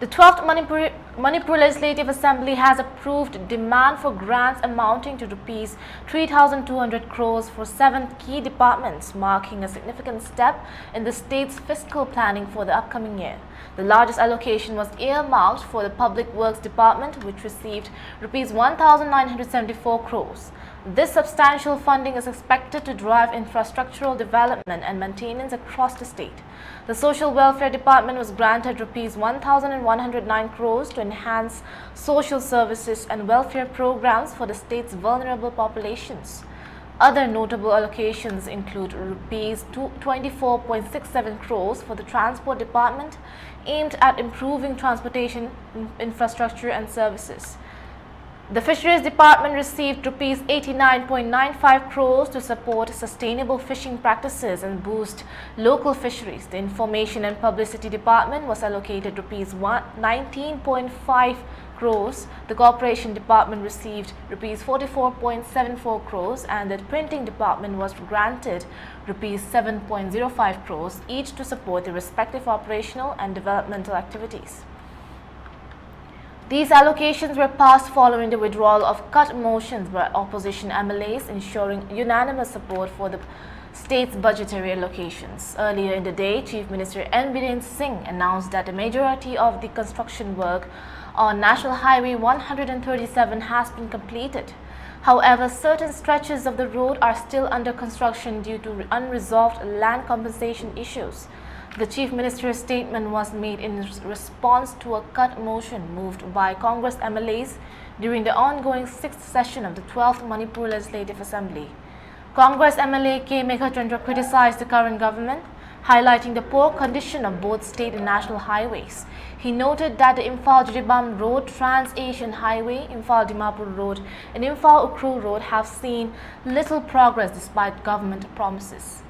The 12th Manipur Legislative Assembly has approved demand for grants amounting to Rs. 3,200 crores for 7 key departments, marking a significant step in the state's fiscal planning for the upcoming year. The largest allocation was earmarked for the Public Works Department, which received Rs. 1,974 crores. This substantial funding is expected to drive infrastructural development and maintenance across the state. The Social Welfare Department was granted Rs. 1,109 crores to enhance social services and welfare programs for the state's vulnerable populations. Other notable allocations include Rs. 24.67 crores for the Transport Department, aimed at improving transportation infrastructure and services. The Fisheries Department received Rs. 89.95 crores to support sustainable fishing practices and boost local fisheries. The Information and Publicity Department was allocated Rs. 19.5 crores. The Corporation Department received Rs. 44.74 crores and the Printing Department was granted Rs. 7.05 crores, each to support the respective operational and developmental activities. These allocations were passed following the withdrawal of cut motions by opposition MLAs, ensuring unanimous support for the state's budgetary allocations. Earlier in the day, Chief Minister N. Biren Singh announced that the majority of the construction work on National Highway 137 has been completed. However, certain stretches of the road are still under construction due to unresolved land compensation issues. The Chief Minister's statement was made in response to a cut motion moved by Congress MLAs during the ongoing 6th session of the 12th Manipur Legislative Assembly. Congress MLA K. Megha criticized the current government, highlighting the poor condition of both state and national highways. He noted that the Imphal-Jiribam Road, Trans-Asian Highway, Imphal-Dimapur Road and Imphal-Ukhrul Road have seen little progress despite government promises.